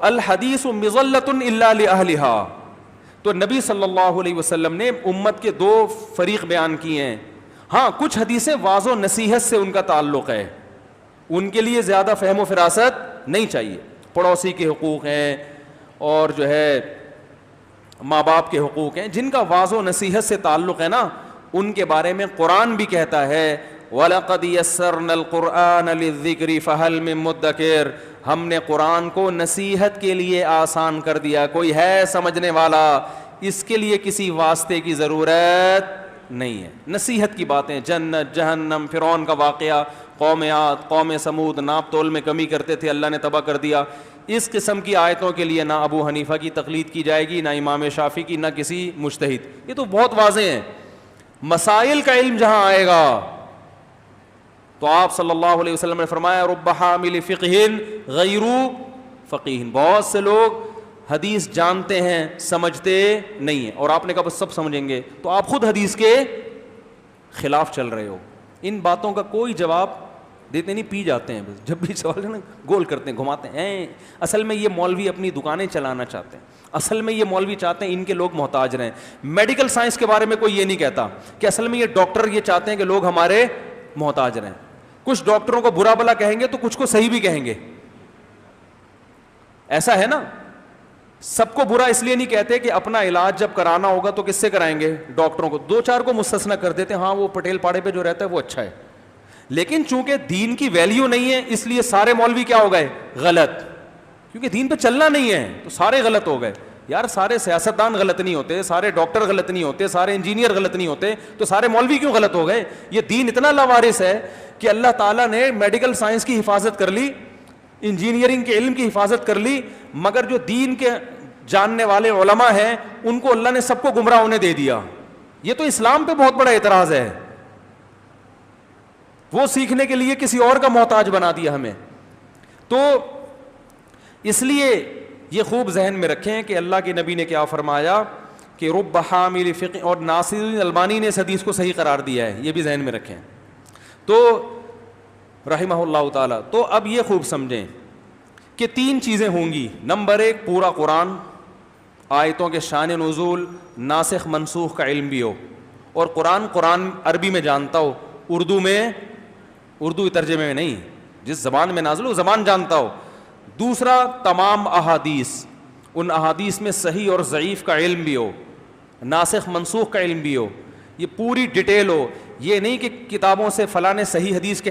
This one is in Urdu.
الحدیث مظلۃ الا لاہلھا. تو نبی صلی اللہ علیہ وسلم نے امت کے دو فریق بیان کیے ہیں. ہاں کچھ حدیثیں واعظ و نصیحت سے ان کا تعلق ہے, ان کے لیے زیادہ فہم و فراست نہیں چاہیے. پڑوسی کے حقوق ہیں اور جو ہے ماں باپ کے حقوق ہیں, جن کا واعظ و نصیحت سے تعلق ہے نا, ان کے بارے میں قرآن بھی کہتا ہے وَلَقَدْ يَسَّرْنَا الْقُرْآنَ لِلذِّكْرِ فَهَلْ مِن مُدَّكِرٍ. ہم نے قرآن کو نصیحت کے لیے آسان کر دیا, کوئی ہے سمجھنے والا, اس کے لیے کسی واسطے کی ضرورت نہیں ہے. نصیحت کی باتیں, جنت جہنم, فرعون کا واقعہ, قوم عاد, قوم سمود, ناپ تول میں کمی کرتے تھے اللہ نے تباہ کر دیا. اس قسم کی آیتوں کے لیے نہ ابو حنیفہ کی تقلید کی جائے گی, نہ امام شافعی کی, نہ کسی مجتہد. یہ تو بہت واضح ہیں. مسائل کا علم جہاں آئے گا تو آپ صلی اللہ علیہ وسلم نے فرمایا رب حامل فقہ غیر فقیہ. بہت سے لوگ حدیث جانتے ہیں سمجھتے نہیں ہیں, اور آپ نے کہا بس سب سمجھیں گے, تو آپ خود حدیث کے خلاف چل رہے ہو. ان باتوں کا کوئی جواب دیتے نہیں, پی جاتے ہیں بس, جب بھی سوال ہے نا گول کرتے ہیں, گھماتے ہیں. اصل میں یہ مولوی اپنی دکانیں چلانا چاہتے ہیں, اصل میں یہ مولوی چاہتے ہیں ان کے لوگ محتاج رہیں. میڈیکل سائنس کے بارے میں کوئی یہ نہیں کہتا کہ اصل میں یہ ڈاکٹر یہ چاہتے ہیں کہ لوگ ہمارے محتاج رہیں. کچھ ڈاکٹروں کو برا بلا کہیں گے تو کچھ کو صحیح بھی کہیں گے, ایسا ہے نا. سب کو برا اس لیے نہیں کہتے کہ اپنا علاج جب کرانا ہوگا تو کس سے کرائیں گے, ڈاکٹروں کو. دو چار کو مستثنا کر دیتے ہیں, ہاں وہ پٹیل پاڑے پہ جو رہتا ہے وہ اچھا ہے, لیکن چونکہ دین کی ویلیو نہیں ہے اس لیے سارے مولوی کیا ہو گئے, غلط. کیونکہ دین پہ چلنا نہیں ہے تو سارے غلط ہو گئے. یار سارے سیاستدان غلط نہیں ہوتے, سارے ڈاکٹر غلط نہیں ہوتے, سارے انجینئر غلط نہیں ہوتے, تو سارے مولوی کیوں غلط ہو گئے؟ یہ دین اتنا لاوارث ہے کہ اللہ تعالیٰ نے میڈیکل سائنس کی حفاظت کر لی, انجینئرنگ کے علم کی حفاظت کر لی, مگر جو دین کے جاننے والے علماء ہیں ان کو اللہ نے سب کو گمراہ ہونے دے دیا. یہ تو اسلام پہ بہت بڑا اعتراض ہے. وہ سیکھنے کے لیے کسی اور کا محتاج بنا دیا ہمیں. تو اس لیے یہ خوب ذہن میں رکھیں کہ اللہ کے نبی نے کیا فرمایا کہ رب حامل فقہ, اور ناصر البانی نے اس حدیث کو صحیح قرار دیا ہے, یہ بھی ذہن میں رکھیں. تو رحمہ اللہ تعالی. تو اب یہ خوب سمجھیں کہ تین چیزیں ہوں گی. نمبر ایک, پورا قرآن, آیتوں کے شان نزول, ناسخ منسوخ کا علم بھی ہو, اور قرآن عربی میں جانتا ہو, اردو ترجمے میں نہیں, جس زبان میں نازل ہو زبان جانتا ہو. دوسرا, تمام احادیث, ان احادیث میں صحیح اور ضعیف کا علم بھی ہو, ناسخ منسوخ کا علم بھی ہو, یہ پوری ڈیٹیل ہو. یہ نہیں کہ کتابوں سے فلاں نے صحیح حدیث کے